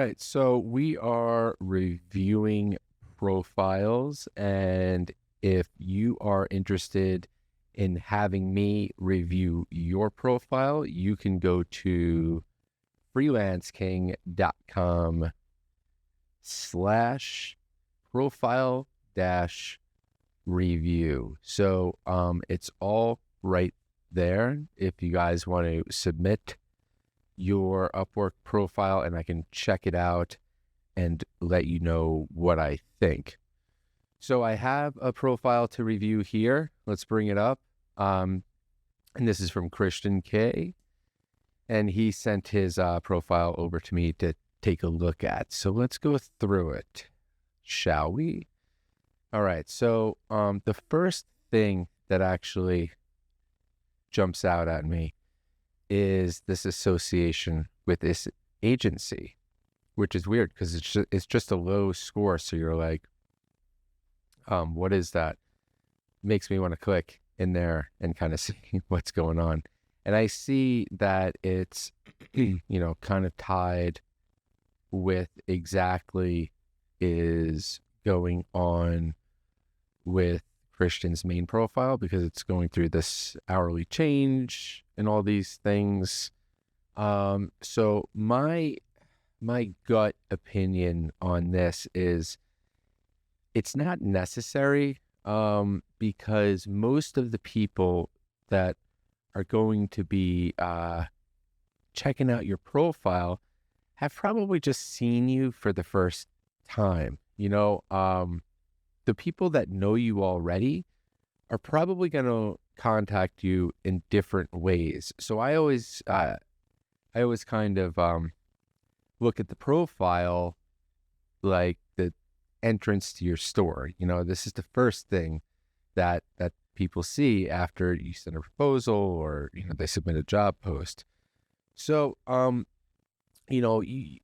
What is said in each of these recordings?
right. So we are reviewing profiles, and if you are interested in having me review your profile, you can go to freelanceking.com/profile dash review. So it's all right there if you guys want to submit your Upwork profile, and I can check it out and let you know what I think. So I have a profile to review here. Let's bring it up. And this is from Christian K. And he sent his profile over to me to take a look at. So let's go through it, shall we? All right. So the first thing that actually jumps out at me is this association with this agency, which is weird because it's just a low score. So you're like, what is that? Makes me want to click in there and kind of see what's going on. And I see that it's, kind of tied with exactly is going on with Christian's main profile, because it's going through this hourly change and all these things. So my gut opinion on this is it's not necessary, because most of the people that are going to be checking out your profile have probably just seen you for the first time. The people that know you already are probably going to contact you in different ways. So I always kind of look at the profile like the entrance to your store. This is the first thing that people see after you send a proposal or they submit a job post. So you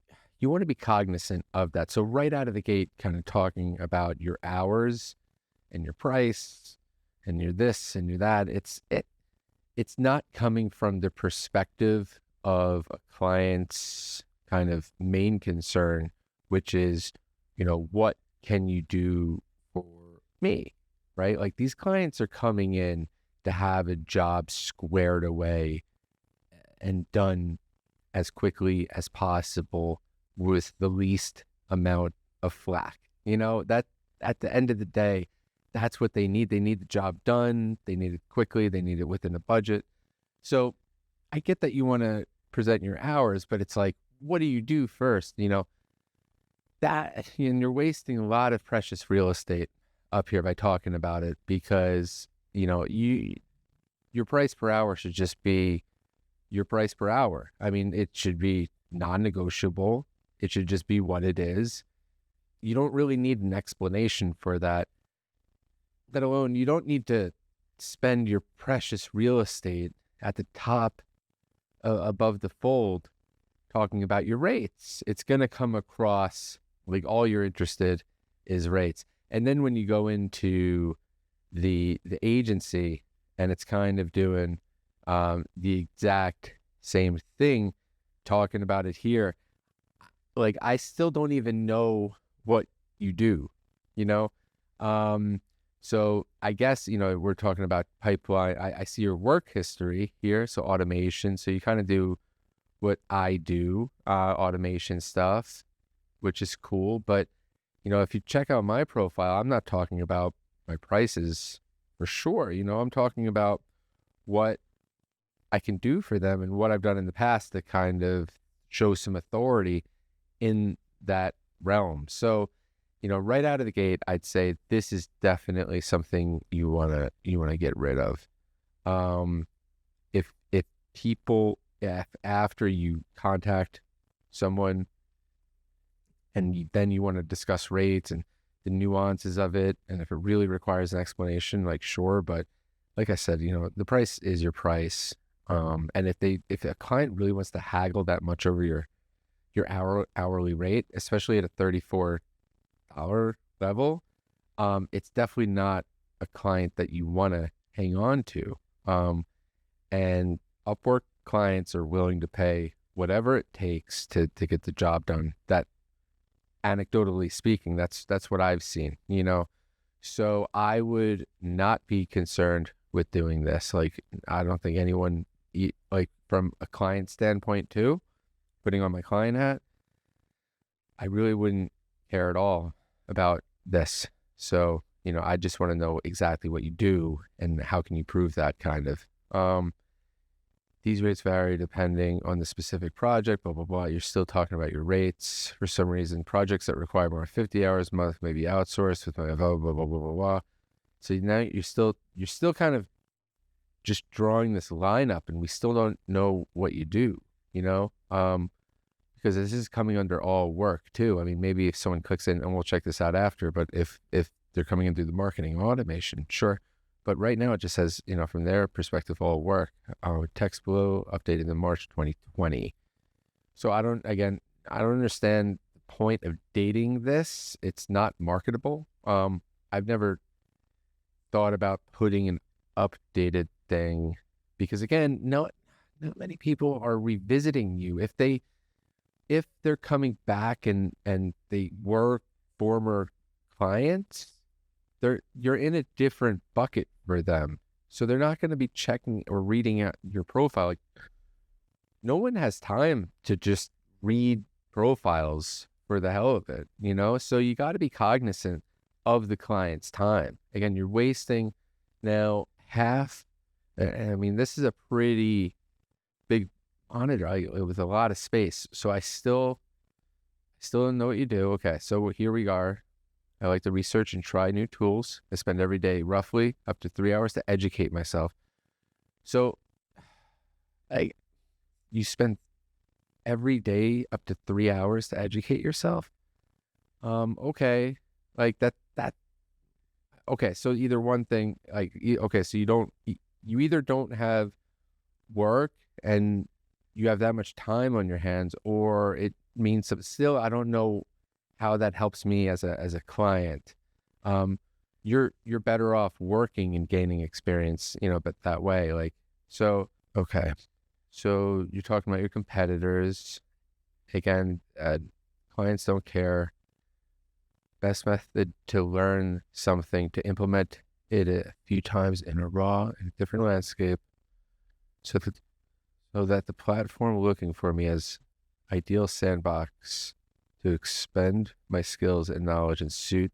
want to be cognizant of that. So right out of the gate, kind of talking about your hours and your price and your this and your that. It's not coming from the perspective of a client's kind of main concern, which is, what can you do for me, right? Like, these clients are coming in to have a job squared away and done as quickly as possible with the least amount of flack. That at the end of the day, that's what they need. They need the job done. They need it quickly. They need it within a budget. So I get that you want to present your hours, but it's like, what do you do first? That, and you're wasting a lot of precious real estate up here by talking about it, because, your price per hour should just be your price per hour. I mean, it should be non-negotiable. It should just be what it is. You don't really need an explanation for that. Let alone, you don't need to spend your precious real estate at the top above the fold talking about your rates. It's going to come across like all you're interested is rates. And then when you go into the agency and it's kind of doing the exact same thing, talking about it here, like, I still don't even know what you do, so I guess, we're talking about pipeline. I see your work history here. So automation. So you kind of do what I do, automation stuff, which is cool. But, if you check out my profile, I'm not talking about my prices for sure. I'm talking about what I can do for them and what I've done in the past to kind of show some authority in that realm. So, right out of the gate, I'd say this is definitely something you wanna get rid of. If people, if after you contact someone and then you want to discuss rates and the nuances of it, and if it really requires an explanation, like, sure, but like I said, the price is your price. And if a client really wants to haggle that much over your hourly rate, especially at a $34 level, it's definitely not a client that you want to hang on to. And Upwork clients are willing to pay whatever it takes to get the job done. That, anecdotally speaking, that's what I've seen, you know. So I would not be concerned with doing this. Like, I don't think anyone, like from a client standpoint too, putting on my client hat, I really wouldn't care at all about this. So, you know, I just want to know exactly what you do and how can you prove that, kind of. These rates vary depending on the specific project, blah, blah, blah. You're still talking about your rates. For some reason, projects that require more than 50 hours a month may be outsourced with blah, blah, blah, blah, blah, blah, blah. So now you're still kind of just drawing this line up, and we still don't know what you do, you know? Because this is coming under all work too. I mean, maybe if someone clicks in, and we'll check this out after, but if they're coming in through the marketing automation, sure. But right now it just says, you know, from their perspective, all work. Text below, updated in March 2020. So I don't understand the point of dating this. It's not marketable. I've never thought about putting an updated thing because, again, not many people are revisiting you. If they're coming back and they were former clients, you're in a different bucket for them. So they're not going to be checking or reading out your profile. Like, no one has time to just read profiles for the hell of it, you know? So you got to be cognizant of the client's time. Again, you're wasting now half. I mean, this is a pretty big monitor with a lot of space. So I still don't know what you do. Okay, so here we are. I like to research and try new tools. I spend every day roughly up to 3 hours to educate myself. So you spend every day up to 3 hours to educate yourself? Okay. Like that, okay. So either one thing, okay, so you either don't have work and you have that much time on your hands, or it means still, I don't know how that helps me as a client. You're better off working and gaining experience, you know, but that way, like, so, okay. So you're talking about your competitors. Again, clients don't care. Best method to learn something, to implement it a few times in a raw and different landscape so that the platform looking for me as ideal sandbox to expend my skills and knowledge and suit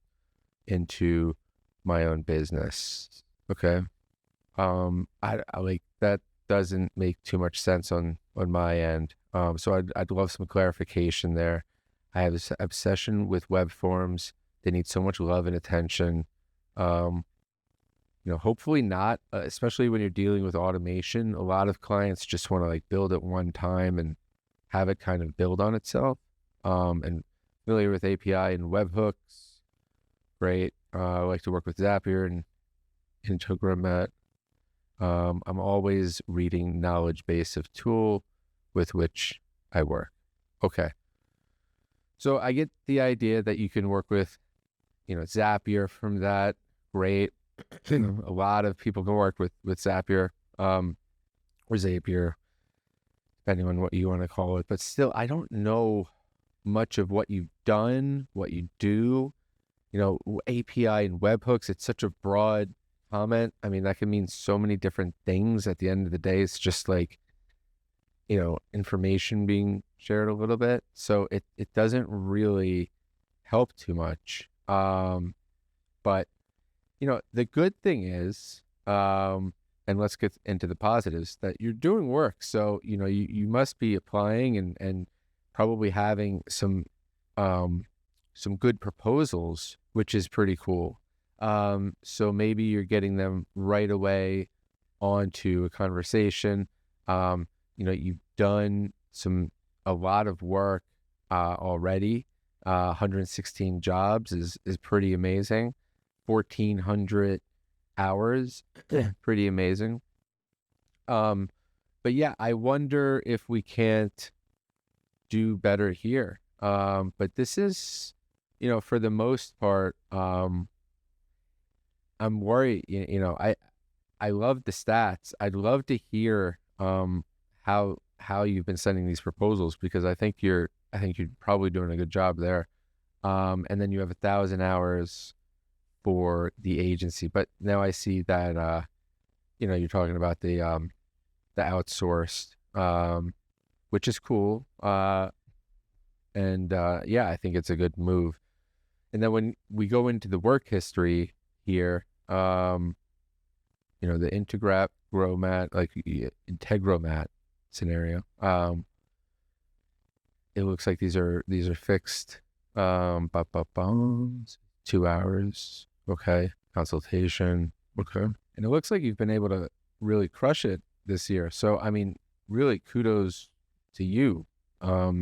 into my own business. Okay. I like that doesn't make too much sense on my end. So I'd love some clarification there. I have this obsession with web forms. They need so much love and attention. You know, hopefully not, especially when you're dealing with automation. A lot of clients just want to like build it one time and have it kind of build on itself. And familiar with API and webhooks, great. I like to work with Zapier and Integromat. I'm always reading knowledge base of tool with which I work. Okay. So I get the idea that you can work with, you know, Zapier from that. Great. A lot of people can work with Zapier, or Zapier, depending on what you want to call it. But still, I don't know much of what you've done, what you do, you know, API and webhooks. It's such a broad comment. I mean, that can mean so many different things. At the end of the day, it's just like, you know, information being shared a little bit. So it doesn't really help too much. But, you know, the good thing is, and let's get into the positives, that you're doing work. So, you know, you must be applying and probably having some good proposals, which is pretty cool. So maybe you're getting them right away onto a conversation. You know, you've done a lot of work already. 116 jobs is pretty amazing. 1,400 hours, pretty amazing. But yeah, I wonder if we can't do better here. But this is, you know, for the most part, I'm worried. You know, I love the stats. I'd love to hear how how you've been sending these proposals, because I think you're probably doing a good job there. And then you have 1,000 hours for the agency. But now I see that you're talking about the outsourced, which is cool. And yeah, I think it's a good move. And then when we go into the work history here, the Integromat scenario, it looks like these are fixed. 2 hours. Okay. Consultation. Okay. And it looks like you've been able to really crush it this year. So, I mean, really kudos to you. A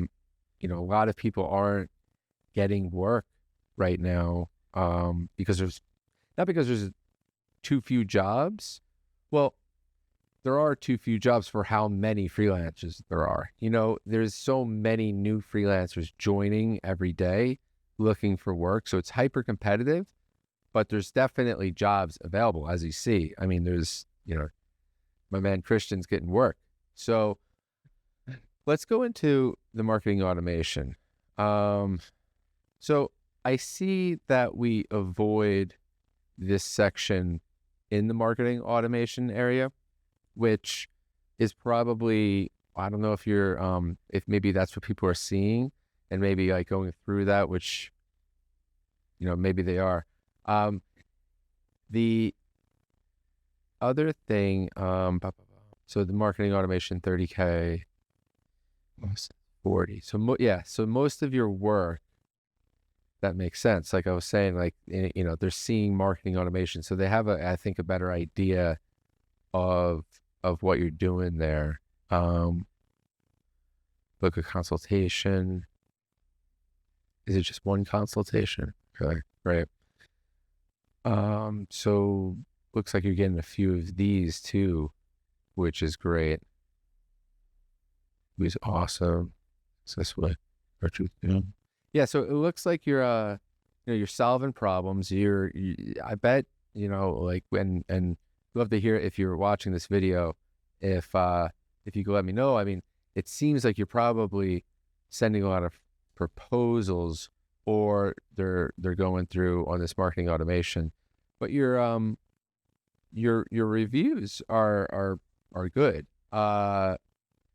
lot of people aren't getting work right now because there's too few jobs. Well, there are too few jobs for how many freelancers there are. There's so many new freelancers joining every day looking for work. So it's hyper competitive, but there's definitely jobs available, as you see. I mean, there's, my man Christian's getting work. So let's go into the marketing automation. So I see that we avoid this section in the marketing automation area, which is probably, I don't know if if maybe that's what people are seeing and maybe like going through that, which, maybe they are. The other thing, so the marketing automation, 30K, 40. So so most of your work, that makes sense. Like I was saying, like, they're seeing marketing automation. So they have I think a better idea of what you're doing there. Book a consultation. Is it just one consultation? Okay, right. So looks like you're getting a few of these too, which is great. It was awesome. Successfully. Yeah, so it looks like you're you're solving problems. I bet, like and love to hear if you're watching this video, if you could let me know. I mean, it seems like you're probably sending a lot of proposals, or they're going through on this marketing automation, but your reviews are good. It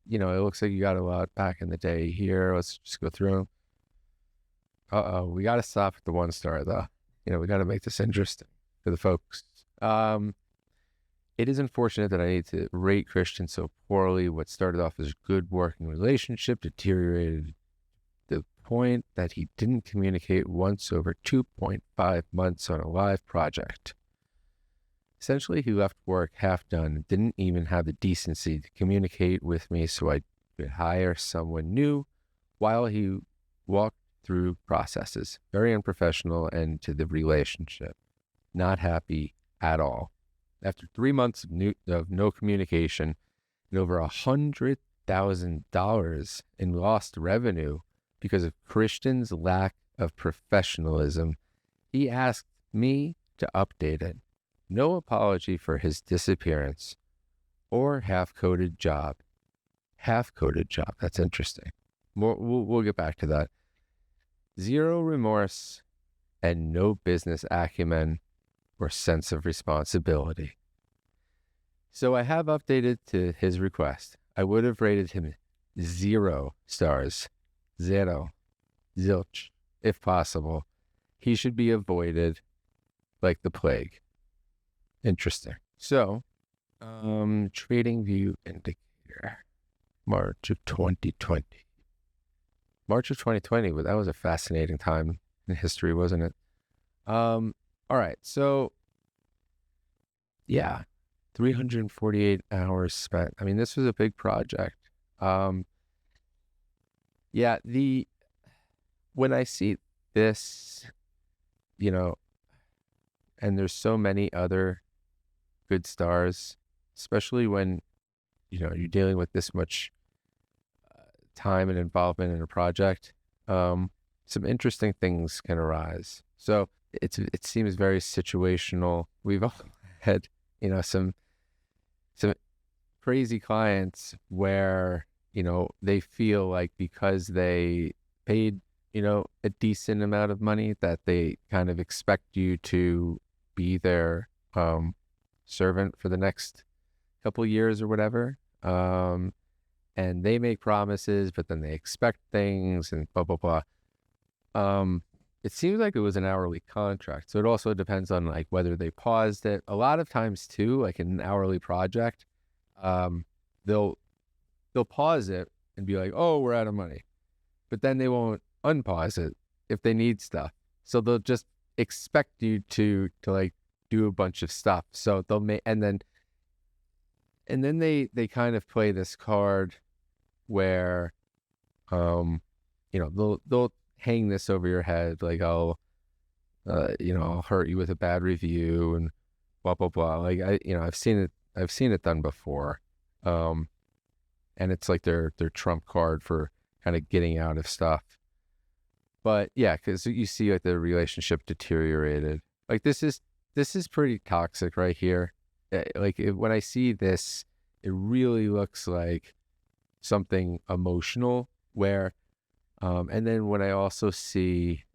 looks like you got a lot back in the day here. Let's just go through them. We got to stop at the 1 star though. We got to make this interesting for the folks. It is unfortunate that I need to rate Christian so poorly. What started off as a good working relationship deteriorated to the point that he didn't communicate once over 2.5 months on a live project. Essentially, he left work half done and didn't even have the decency to communicate with me so I could hire someone new while he walked through processes. Very unprofessional end to the relationship. Not happy at all. After 3 months of no communication and over $100,000 in lost revenue because of Christian's lack of professionalism, he asked me to update it. No apology for his disappearance or half-coded job. Half-coded job. That's interesting. We'll get back to that. Zero remorse and no business acumen or sense of responsibility. So I have updated to his request. I would have rated him 0 stars. 0. Zilch, if possible. He should be avoided like the plague. Interesting. So, trading view indicator, March of 2020. March of 2020, that was a fascinating time in history, wasn't it? All right. So, yeah, 348 hours spent. I mean, this was a big project. Yeah, when I see this, and there's so many other good stars, especially when, you're dealing with this much time and involvement in a project, some interesting things can arise. So it seems very situational. We've all had, some crazy clients where, they feel like because they paid, a decent amount of money that they kind of expect you to be their servant for the next couple years or whatever. And they make promises, but then they expect things and blah, blah, blah. It seems like it was an hourly contract. So it also depends on like whether they paused it. A lot of times too, like in an hourly project, they'll pause it and be like, oh, we're out of money. But then they won't unpause it if they need stuff. So they'll just expect you to like do a bunch of stuff. So they'll make, and then they kind of play this card where, they'll hang this over your head. Like, I'll hurt you with a bad review and blah, blah, blah. Like I've seen it done before. And it's like their trump card for kind of getting out of stuff. But yeah, because you see like the relationship deteriorated. Like this is pretty toxic right here. When I see this, it really looks like something emotional where, and then when I also see,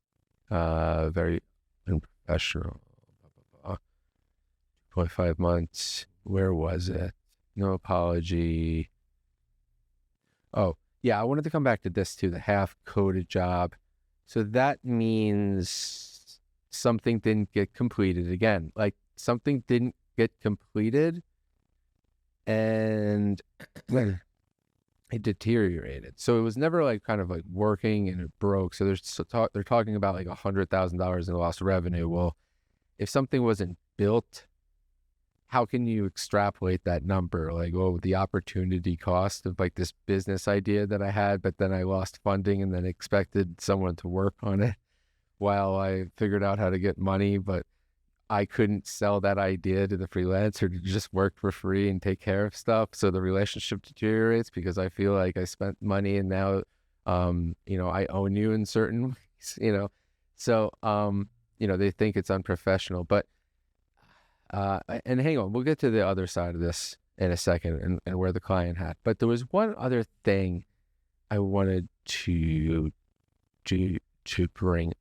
very unprofessional, 2.5 months, where was it? No apology. Oh, yeah, I wanted to come back to this too, the half-coded job. So that means something didn't get completed again. Like something didn't get completed and it deteriorated. So it was never like kind of like working and it broke. So they're talking about like $100,000 in lost revenue. Well, if something wasn't built, how can you extrapolate that number? Like, oh, the opportunity cost of like this business idea that I had, but then I lost funding and then expected someone to work on it while I figured out how to get money, but I couldn't sell that idea to the freelancer to just work for free and take care of stuff. So the relationship deteriorates because I feel like I spent money and now, I own you in certain ways, So, they think it's unprofessional, but, and hang on, we'll get to the other side of this in a second and where the client had. But there was one other thing I wanted to bring up.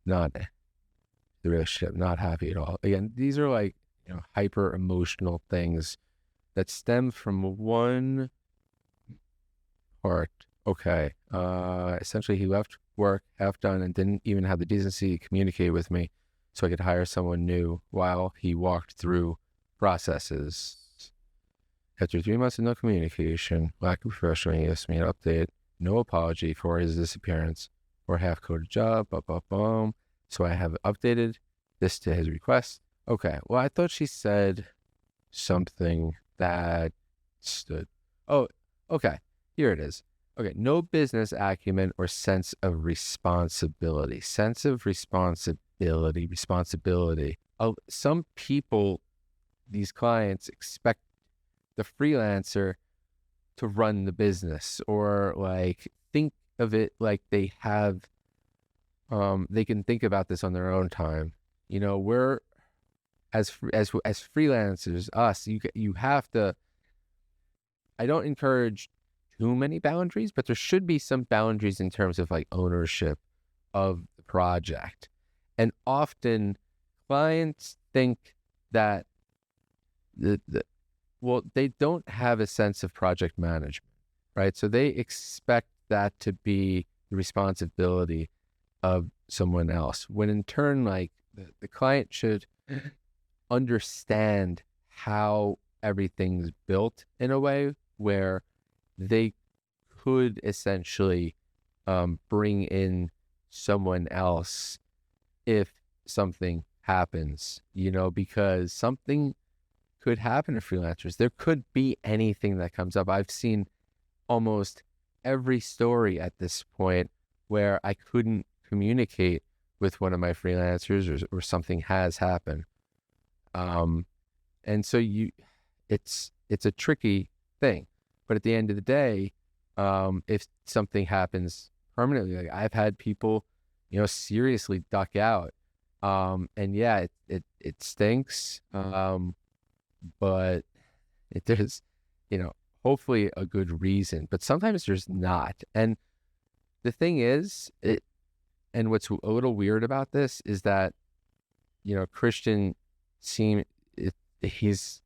Not the relationship, not happy at all. Again, these are like, hyper emotional things that stem from one part. Okay. Essentially he left work half done and didn't even have the decency to communicate with me so I could hire someone new while he walked through processes. After 3 months of no communication, lack of professionalism, he asked me an update, no apology for his disappearance or half-coded job, boom. So I have updated this to his request. Okay, well, I thought she said something that stood. Oh, okay, here it is. Okay, no business acumen or sense of responsibility. Sense of responsibility. Oh, some people, these clients expect the freelancer to run the business or like think of it like they have, they can think about this on their own time. We're as freelancers, us, you have to, I don't encourage too many boundaries, but there should be some boundaries in terms of like ownership of the project. And often clients think that they don't have a sense of project management, right? So they expect that to be the responsibility of someone else, when in turn, like the client should understand how everything's built in a way where they could essentially bring in someone else if something happens, because something could happen to freelancers. There could be anything that comes up. I've seen almost every story at this point where I couldn't communicate with one of my freelancers or something has happened. And so it's a tricky thing, but at the end of the day, if something happens permanently, like I've had people, seriously duck out. And yeah, it stinks. But there's, hopefully a good reason, but sometimes there's not. And the thing is, and what's a little weird about this is that, Christian he's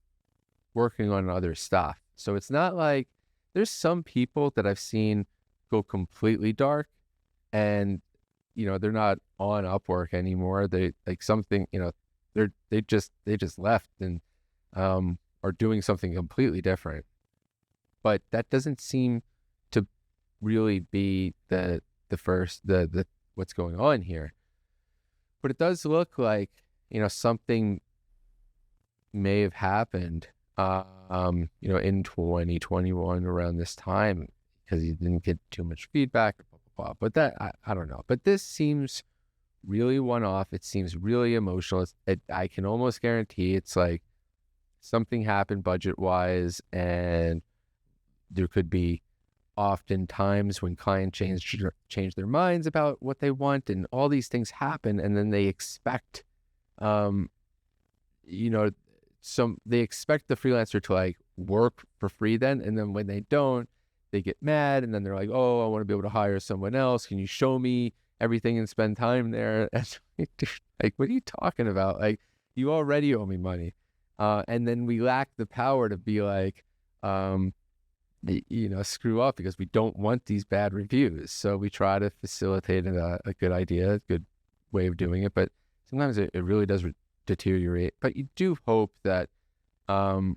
working on other stuff. So it's not like there's some people that I've seen go completely dark and, they're not on Upwork anymore. They like something, they just left and are doing something completely different. But that doesn't seem to really be the what's going on here. But it does look like, something may have happened, in 2021 around this time because he didn't get too much feedback, blah, blah, blah. But that, I don't know. But this seems really one-off. It seems really emotional. I can almost guarantee it's like something happened budget-wise, and there could be often times when clients change their minds about what they want, and all these things happen, and then they expect, they expect the freelancer to like work for free then, and then when they don't, they get mad, and then they're like, oh, I want to be able to hire someone else. Can you show me everything and spend time there? And like, what are you talking about? Like, you already owe me money. And then we lack the power to be like, screw up because we don't want these bad reviews. So we try to facilitate a good idea, a good way of doing it. But sometimes it really does deteriorate. But you do hope that the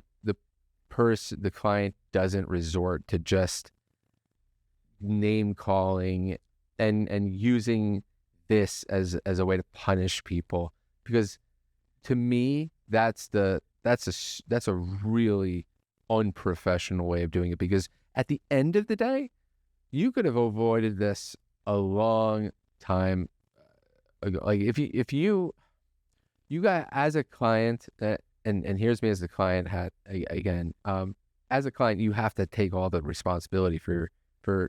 client doesn't resort to just name calling and using this as a way to punish people, because to me that's a really unprofessional way of doing it, because at the end of the day you could have avoided this a long time ago. Like if you got as a client, and here's me as the client again, as a client, you have to take all the responsibility for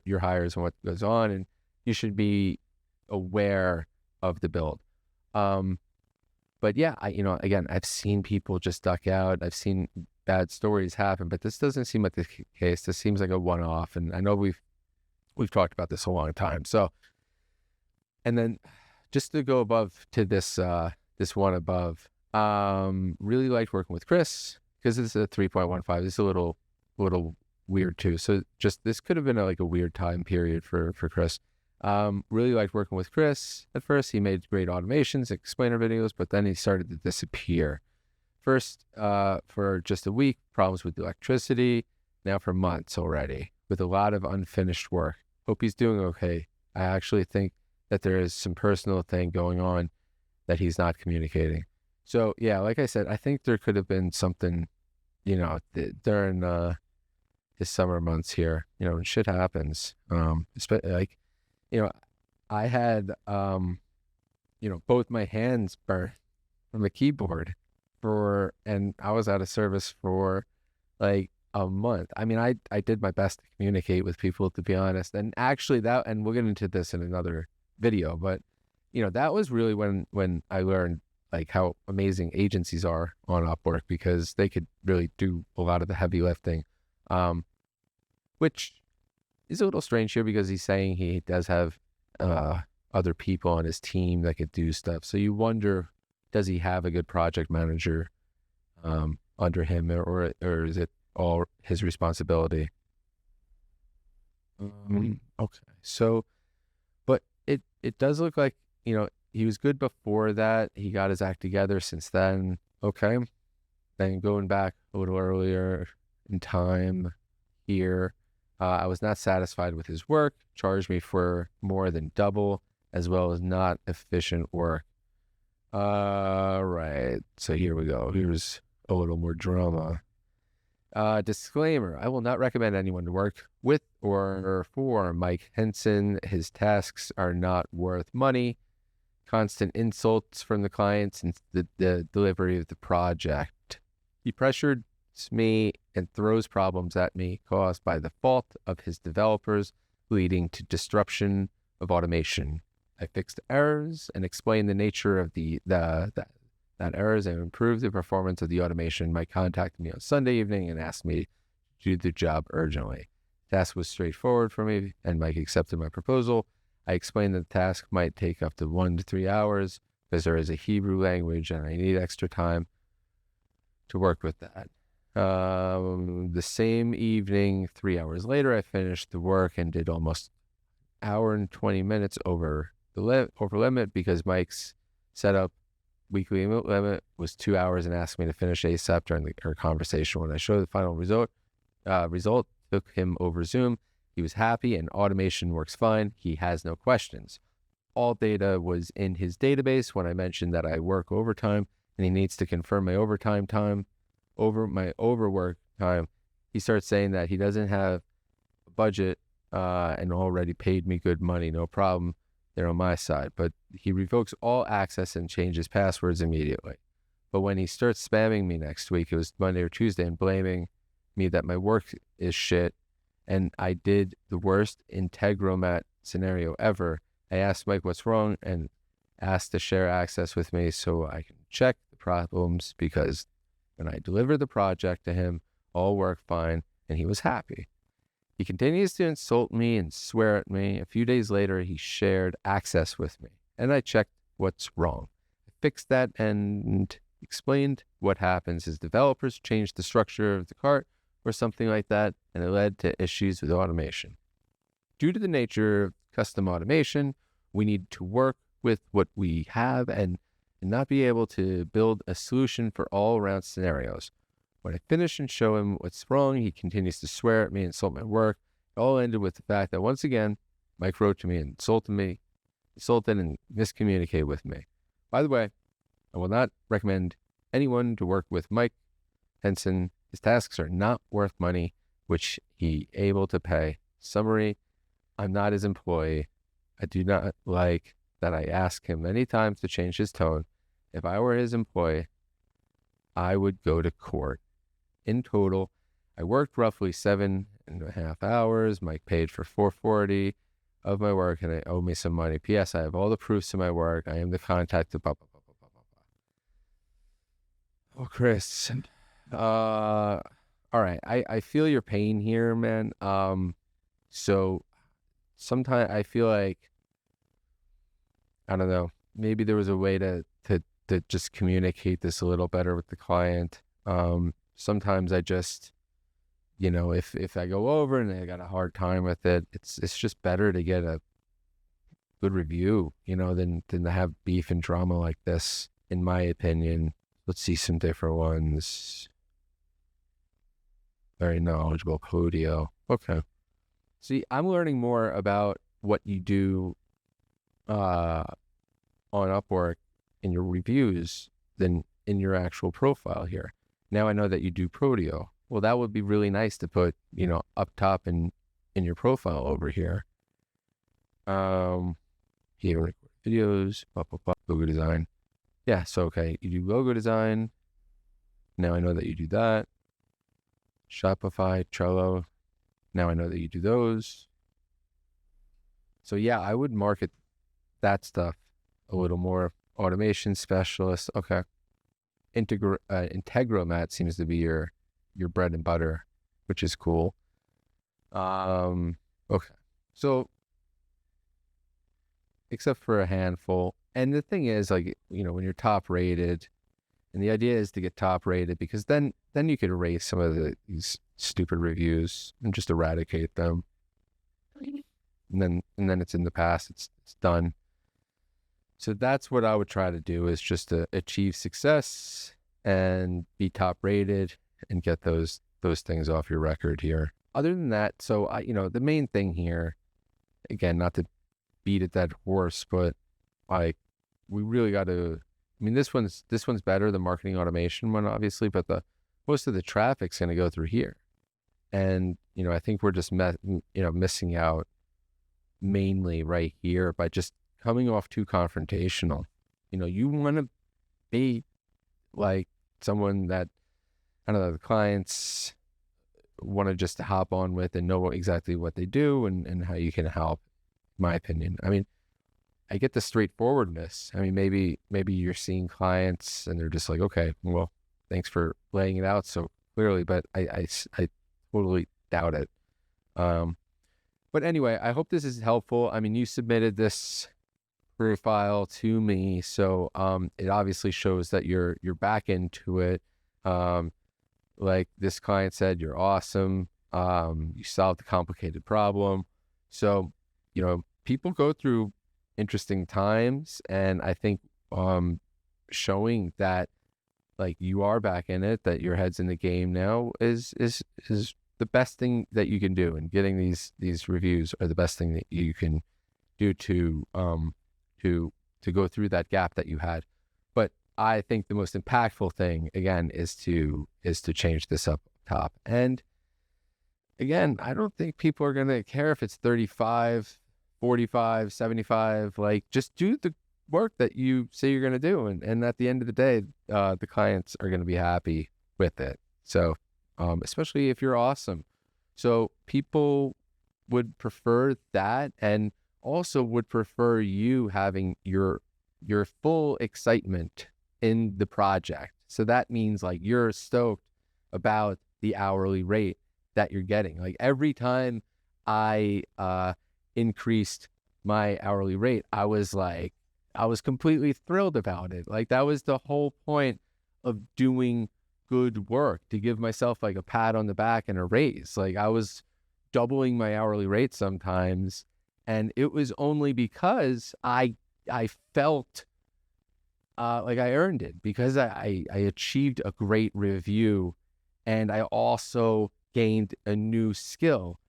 your hires and what goes on, and you should be aware of the build. But yeah, again, I've seen people just duck out. I've seen bad stories happen, but this doesn't seem like the case. This seems like a one-off, and I know we've talked about this a long time. So, and then just to go above to this one above, really liked working with Chris because it's a 3.15. It's a little weird too. So just this could have been a weird time period for Chris. Really liked working with Chris. At first, he made great automations, explainer videos, but then he started to disappear. First, for just a week, problems with electricity. Now for months already, with a lot of unfinished work. Hope he's doing okay. I actually think that there is some personal thing going on that he's not communicating. So yeah, like I said, I think there could have been something, during his summer months here, and shit happens. I had, both my hands burnt from the keyboard and I was out of service for like a month. I mean, I did my best to communicate with people, to be honest. And actually and we'll get into this in another video, but that was really when I learned like how amazing agencies are on Upwork, because they could really do a lot of the heavy lifting, which is a little strange here because he's saying he does have other people on his team that could do stuff. So you wonder, does he have a good project manager under him, or is it all his responsibility? Okay. So, but it does look like, he was good before that. He got his act together since then. Okay. Then going back a little earlier in time here, I was not satisfied with his work, charged me for more than double, as well as not efficient work. Right. So here we go. Here's a little more drama. Disclaimer, I will not recommend anyone to work with or for Mike Henson. His tasks are not worth money. Constant insults from the clients and the delivery of the project. He pressured me and throws problems at me caused by the fault of his developers, leading to disruption of automation. I fixed errors and explained the nature of that errors and improved the performance of the automation. Mike contacted me on Sunday evening and asked me to do the job urgently. Task was straightforward for me, and Mike accepted my proposal. I explained that the task might take up to 1 to 3 hours because there is a Hebrew language and I need extra time to work with that. The same evening, 3 hours later, I finished the work and did almost an hour and 20 minutes over the limit because Mike's setup weekly limit was 2 hours and asked me to finish ASAP during our conversation. When I showed the final result, took him over Zoom. He was happy and automation works fine. He has no questions. All data was in his database when I mentioned that I work overtime and he needs to confirm my overwork time. He starts saying that he doesn't have a budget and already paid me good money. No problem. They're on my side. But he revokes all access and changes passwords immediately. But when he starts spamming me next week, it was Monday or Tuesday, and blaming me that my work is shit and I did the worst Integromat scenario ever. I asked Mike what's wrong and asked to share access with me so I can check the problems, because when I delivered the project to him, all worked fine and he was happy. He continues to insult me and swear at me. A few days later, he shared access with me and I checked what's wrong. I fixed that and explained what happens is developers change the structure of the cart or something like that, and it led to issues with automation. Due to the nature of custom automation, we need to work with what we have and not be able to build a solution for all around scenarios. When I finish and show him what's wrong, he continues to swear at me and insult my work. It all ended with the fact that once again, Mike wrote to me and insulted and miscommunicated with me. By the way, I will not recommend anyone to work with Mike Henson. His tasks are not worth money, which he able to pay. Summary, I'm not his employee. I do not like that I ask him many times to change his tone. If I were his employee, I would go to court. In total, I worked roughly 7.5 hours. Mike paid for 440 of my work and they owe me some money. P.S. I have all the proofs of my work. I am the contact of blah, blah, blah, blah, blah, blah. Oh, Chris. All right. I feel your pain here, man. So sometimes I feel like, I don't know, maybe there was a way to just communicate this a little better with the client. Sometimes I just, if I go over and I got a hard time with it, it's just better to get a good review, than to have beef and drama like this, in my opinion. Let's see some different ones. Very knowledgeable, Podio. Okay. See, I'm learning more about what you do on Upwork in your reviews than in your actual profile here. Now I know that you do Podio. Well, that would be really nice to put, up top in your profile over here. Here, record videos, logo design. Yeah, so okay, you do logo design. Now I know that you do that. Shopify, Trello. Now I know that you do those. So yeah, I would market that stuff a little more. Automation specialist. Okay. Integromat seems to be your bread and butter, which is cool. Okay. So except for a handful. And the thing is, when you're top rated, and the idea is to get top rated because then you could erase some of these stupid reviews and just eradicate them. And then it's in the past, it's done. So that's what I would try to do, is just to achieve success and be top rated and get those things off your record here. Other than that, so the main thing here, again, not to beat a dead horse, but we really got to, this one's better, the marketing automation one, obviously, but most of the traffic's going to go through here. And, I think we're just, missing out mainly right here by just coming off too confrontational. You want to be like someone that, I don't know, the clients want to just hop on with and know exactly what they do and how you can help, in my opinion. I get the straightforwardness. Maybe you're seeing clients and they're just like, okay, well, thanks for laying it out so clearly, but I totally doubt it. But anyway, I hope this is helpful. I mean, you submitted this profile to me, so it obviously shows that you're back into it. Like this client said, you're awesome. You solved a complicated problem. So, people go through interesting times, and I think showing that like you are back in it, that your head's in the game now is the best thing that you can do. And getting these reviews are the best thing that you can do to go through that gap that you had. But I think the most impactful thing again is to change this up top. And again, I don't think people are going to care if it's 35, 45, 75, like just do the work that you say you're going to do. And at the end of the day, the clients are going to be happy with it. So, especially if you're awesome. So people would prefer that, and also would prefer you having your full excitement in the project. So that means like you're stoked about the hourly rate that you're getting. Like every time I increased my hourly rate, I was completely thrilled about it. Like that was the whole point of doing good work, to give myself like a pat on the back and a raise. Like I was doubling my hourly rate sometimes, and it was only because I felt like I earned it, because I achieved a great review, and I also gained a new skill.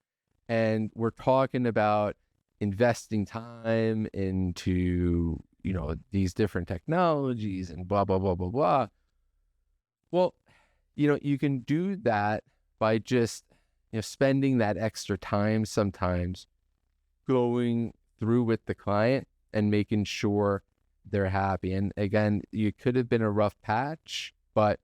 And we're talking about investing time into, these different technologies and blah, blah, blah, blah, blah. Well, you can do that by just, spending that extra time sometimes going through with the client and making sure they're happy. And again, you could have been a rough patch, but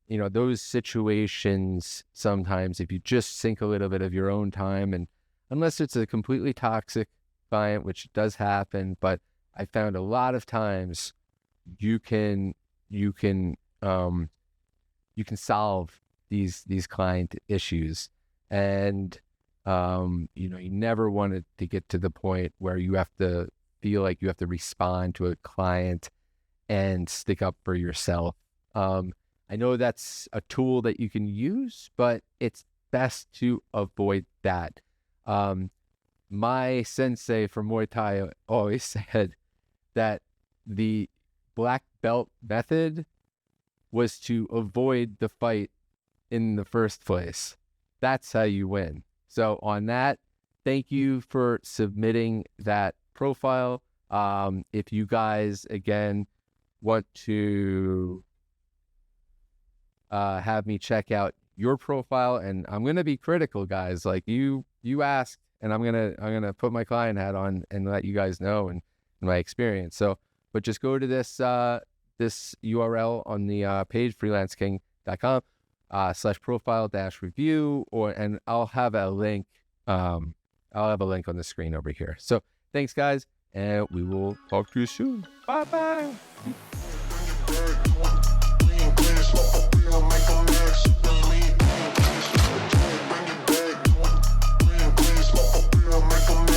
those situations, sometimes if you just sink a little bit of your own time, and unless it's a completely toxic client, which does happen, but I found a lot of times you can solve these client issues. And you never wanted to get to the point where you have to feel like you have to respond to a client and stick up for yourself. I know that's a tool that you can use, but it's best to avoid that. My sensei from Muay Thai always said that the black belt method was to avoid the fight in the first place. That's how you win. So on that, thank you for submitting that profile. If you guys, again, want to have me check out your profile, and I'm going to be critical, guys, like you asked, and I'm going to put my client hat on and let you guys know and my experience. So, but just go to this URL on the page, freelanceking.com /profile-review, and I'll have a link. I'll have a link on the screen over here. So thanks, guys, and we will talk to you soon. Bye-bye.